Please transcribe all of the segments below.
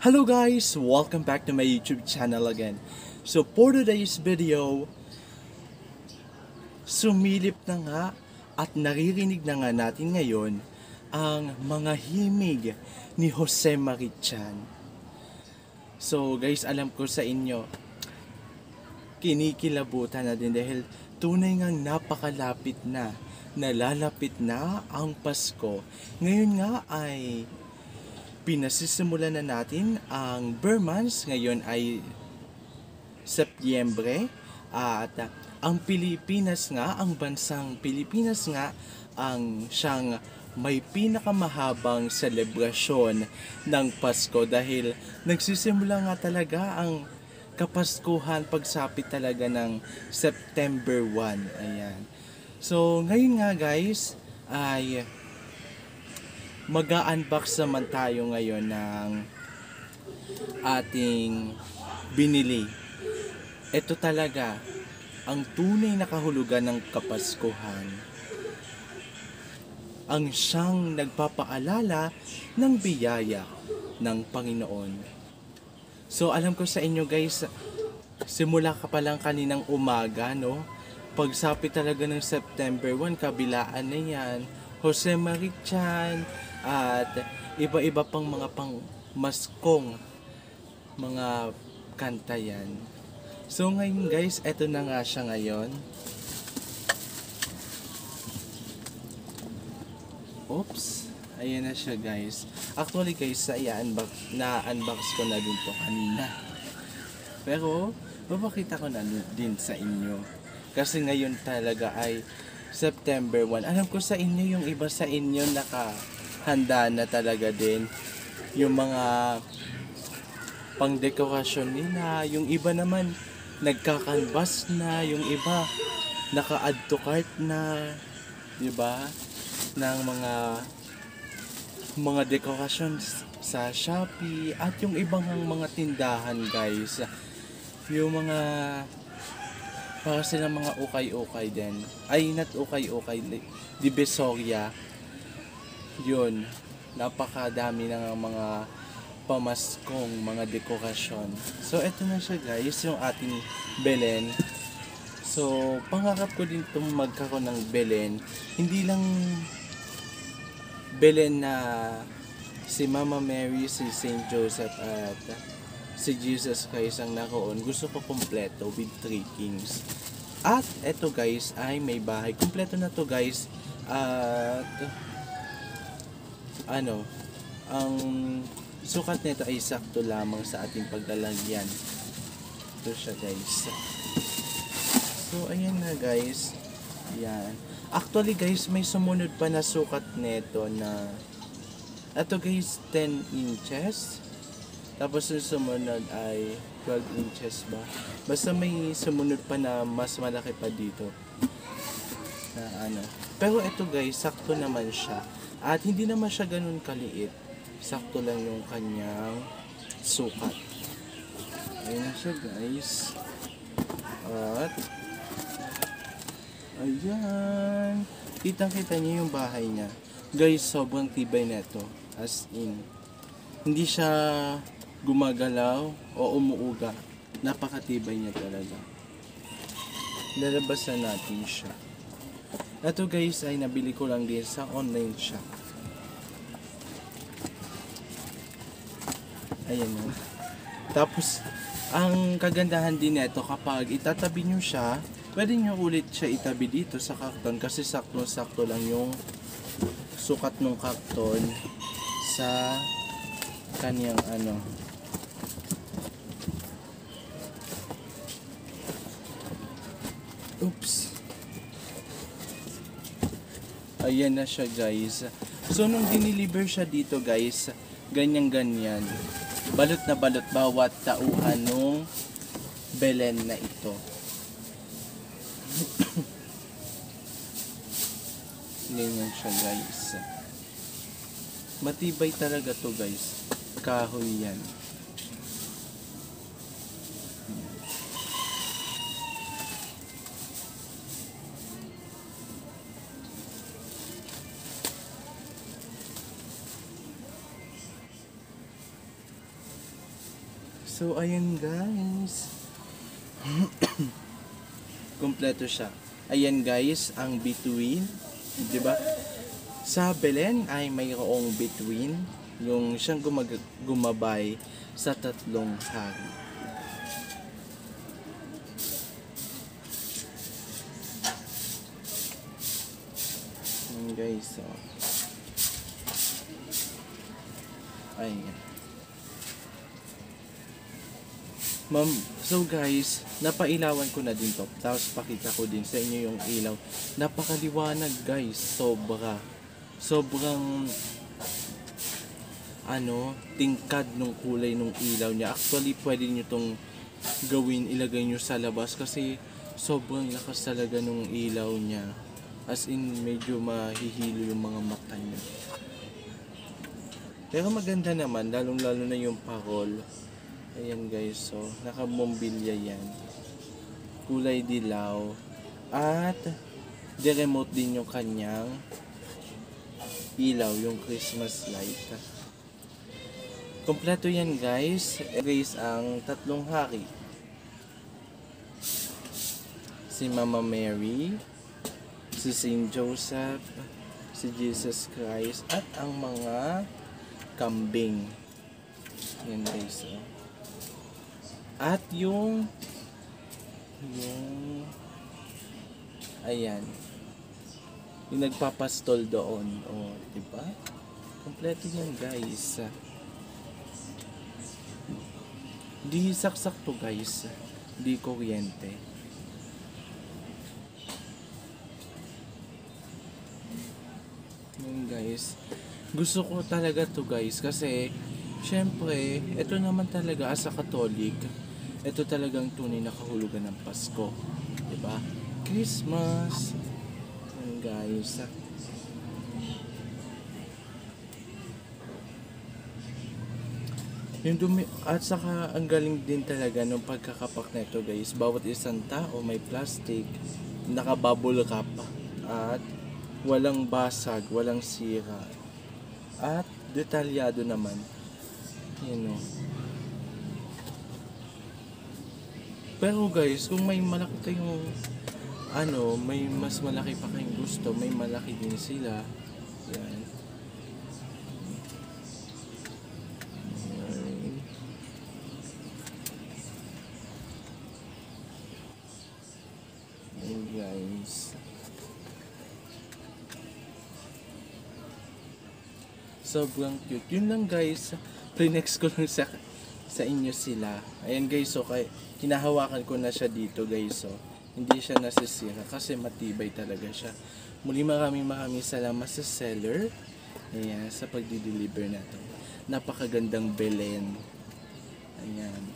Hello guys! Welcome back to my YouTube channel again. So for today's video, sumilip na nga at naririnig na nga natin ngayon ang mga himig ni Jose Marichan. So guys, alam ko sa inyo, kinikilabutan na din dahil tunay ngang napakalapit na, nalalapit na ang Pasko. Ngayon nga ay pinasisimulan na natin ang Burr months. Ngayon ay Setyembre at ang Pilipinas nga, ang bansang Pilipinas nga ang siyang may pinakamahabang selebrasyon ng Pasko dahil nagsisimula nga talaga ang Kapaskuhan pagsapit talaga ng September 1. Ayan. So ngayon nga guys ay mag-unbox naman tayo ngayon ng ating binili. Ito talaga ang tunay na kahulugan ng Kapaskuhan. Ang siyang nagpapaalala ng biyaya ng Panginoon. So alam ko sa inyo guys, simula ka pa lang kaninang umaga, no? Pagsapit talaga ng September 1, kabilaan na yan, Jose Marichan, at iba-iba pang mga pangmaskong mga kanta yan. So ngayon guys, eto na nga siya ngayon. Oops, ayan na siya guys. Actually guys, na-unbox ko na din to kanina. Pero, mapakita ko na din sa inyo. Kasi ngayon talaga ay September 1. Alam ko sa inyo, yung iba sa inyo nakahanda na talaga din. Yung mga pangdekorasyon nila. Yung iba naman nagkakanvas na. Yung iba naka-add to cart na. Diba? Ng mga dekorasyon sa Shopee. At yung ibang mga tindahan guys. Yung mga para silang mga ukay-ukay din. Ay, not ukay-ukay. Divisoria. Yun. Napakadami na ng mga pamaskong mga dekorasyon. So, eto na siya guys. Yung ating Belen. So, pangarap ko din itong magkaroon ng Belen. Hindi lang Belen na si Mama Mary, si Saint Joseph at si Jesus Christ ang naroon. Gusto ko kompleto with 3 kings. At eto guys ay may bahay. Kompleto na to guys. At ang sukat nito ay sakto lamang sa ating paglalagyan. Ito siya guys. So ayan na guys. Ayan. Actually guys, may sumunod pa na sukat nito na ito guys 10 inches. Tapos yung sumunod ay 12 inches ba? Basta may sumunod pa na mas malaki pa dito. Na Pero ito guys, sakto naman siya. At hindi naman siya ganun kaliit. Sakto lang yung kanyang sukat. Ayan na siya guys. At ayan. Kitang-kita niyo yung bahay niya. Guys, sobrang tibay nito. As in. Hindi siya gumagalaw o umuuga. Napakatibay niya talaga. Lalabasan natin siya. Ito guys ay nabili ko lang din sa online shop. Ayan o. Tapos, ang kagandahan din nito kapag itatabi nyo siya, pwede nyo ulit siya itabi dito sa karton kasi sakto-sakto lang yung sukat ng karton sa kaniyang Oops. Ayan na siya guys. So nung dineliver siya dito guys, ganyan-ganyan. Balot na balot bawat tauhan nung Belen na ito. Ganyan siya guys. Matibay talaga to guys. Kahoy yan. So, ayan guys. Kompleto siya. Ayan guys, ang between. Diba? Sa Belen ay mayroong between. Yung siyang gumabay sa tatlong hari. Ayan guys, so. Ayan. So guys, napailawan ko na din to. Tapos pakita ko din sa inyo yung ilaw. Napakaliwanag guys, sobrang tingkad nung kulay nung ilaw niya. Actually, pwede nyo tong gawin, ilagay nyo sa labas kasi sobrang lakas talaga nung ilaw niya. As in, medyo mahihilo yung mga mata niya. Pero maganda naman, lalong-lalo na yung parol. Ayan guys, so nakabombilya yan. Kulay dilaw. At di-remote din yung kanyang ilaw, yung Christmas light. Kompleto yan guys. Guys, ang tatlong hari. Si Mama Mary, si Saint Joseph, si Jesus Christ, at ang mga kambing. Yan guys, so. At yung ayan, yung nagpapastol doon, diba? Kompleto yan guys. Di saksak to guys, di kuryente. Yan guys, gusto ko talaga to guys kasi syempre, ito naman talaga as a Catholic, ito talagang tunay na kahulugan ng Pasko. Diba? Christmas. Yan guys. Yung dumi, at saka ang galing din talaga ng pagkakapak na ito guys. Bawat isang tao may plastic, naka-bubble wrap, at walang basag, walang sira. At detalyado naman. Yan o. Pero guys, kung may malaki kayong may mas malaki pa kayong gusto, may malaki din sila. Yan. Yan guys. Sobrang cute. Yun lang guys. Prinext ko lang sa inyo sila. Ayan guys, so kinahawakan ko na siya dito guys, so hindi siya nasisira kasi matibay talaga siya. Muli maraming salamat sa seller, ayan, sa pagdi-deliver natin. Napakagandang Belen. Ayan,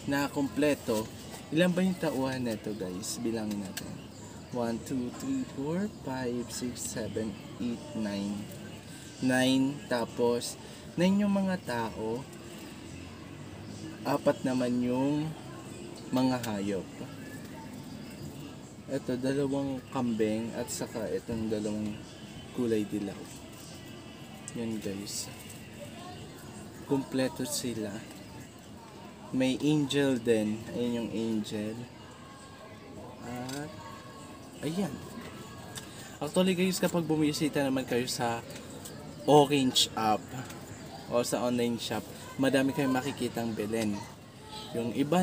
na kompleto. Ilan ba yung tauhan nito guys? Bilangin natin. 1, 2, 3, 4, 5, 6, 7, 8, 9. 9, tapos 9 yung mga tao, 4 naman yung mga hayop. Ito, 2 kambing at saka itong 2 kulay dilaw. Yan guys. Kompleto sila. May angel din. Ayan yung angel. At ayan. Actually guys, kapag bumisita naman kayo sa Orange app o sa online shop, madami kayong makikitang Belen. Yung iba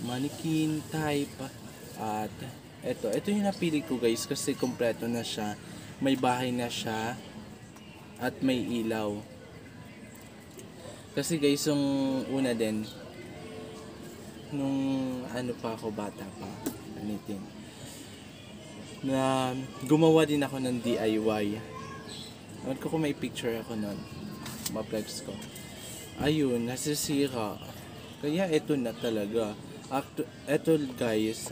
mannequin type. At ito yung napili ko guys kasi kompleto na siya. May bahay na siya at may ilaw. Kasi guys, yung una din, nung pa ako, bata pa, na gumawa din ako ng DIY. Ewan ko kung may picture ako nun, ma-flex ko. Ayun, nasisira. Kaya ito na talaga. Ito guys,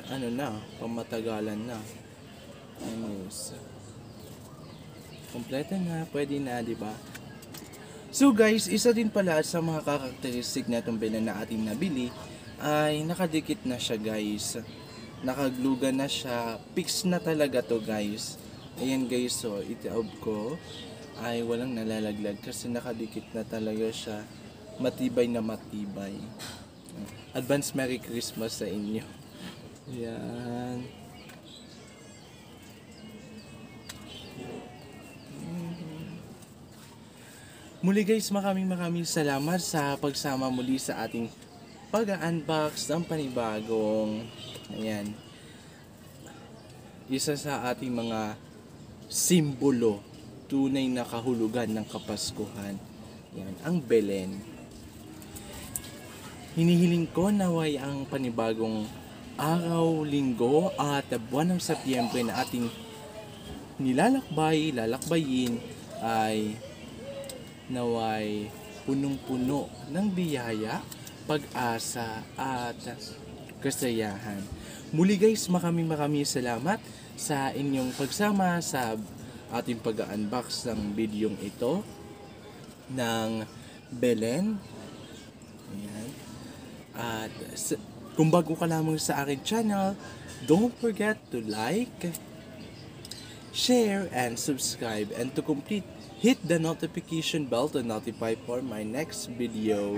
pamatagalan na. Anyways, kompleto na, pwede na, diba? So guys, isa din pala sa mga karakteristik na itong Belen na ating nabili ay nakadikit na siya guys. Nakaglugan na siya. Fix na talaga to guys. Ayan guys, so itaob ko ay walang nalalaglag kasi nakadikit na talaga siya. matibay na matibay. Advance Merry Christmas sa inyo. Yan. Muli guys, maraming salamat sa pagsama muli sa ating pag-unbox ng panibagong, ayan, isa sa ating mga simbolo, tunay na kahulugan ng Kapaskuhan. Yan, ang Belen. Hinihiling ko naway ang panibagong araw, linggo at buwan ng Setyembre na ating lalakbayin ay naway punong-puno ng biyaya, pag-asa at kasayahan. Muli guys, maraming salamat sa inyong pagsama sa ating pag-unbox ng bidyong ito ng Belen. Ayan. At kung bago ka lamang sa aking channel, don't forget to like, share, and subscribe, and to complete, hit the notification bell to notify for my next video.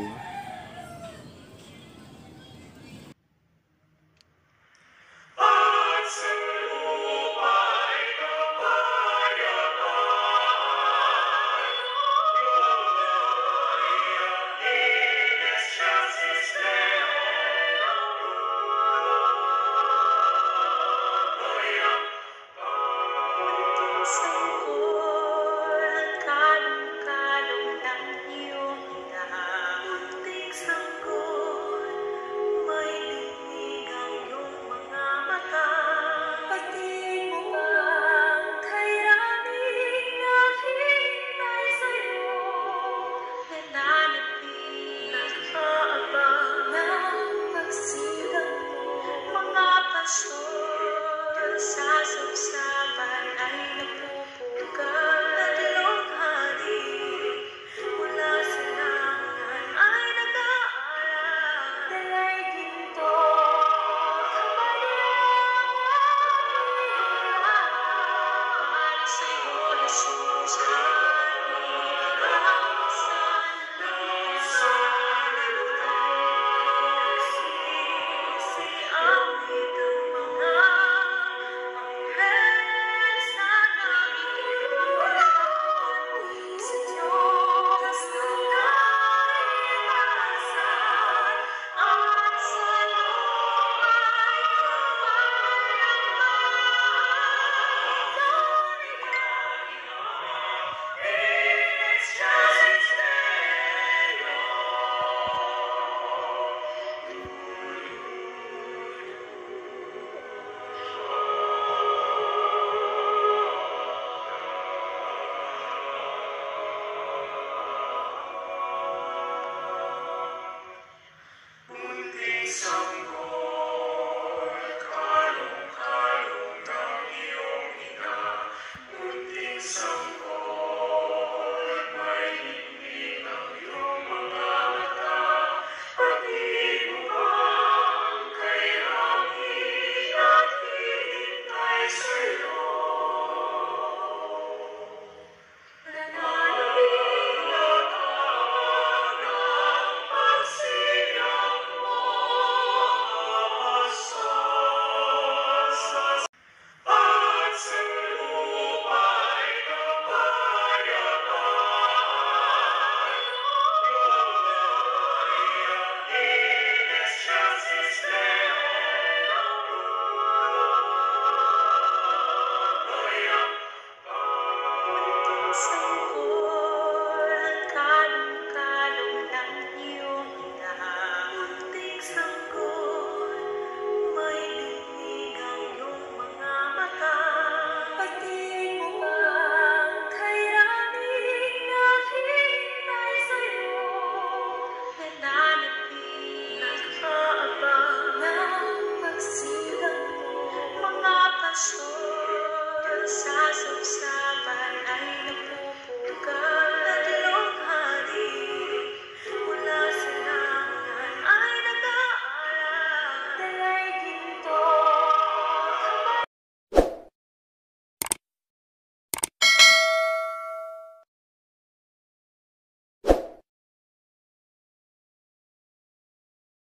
Sa sabsaban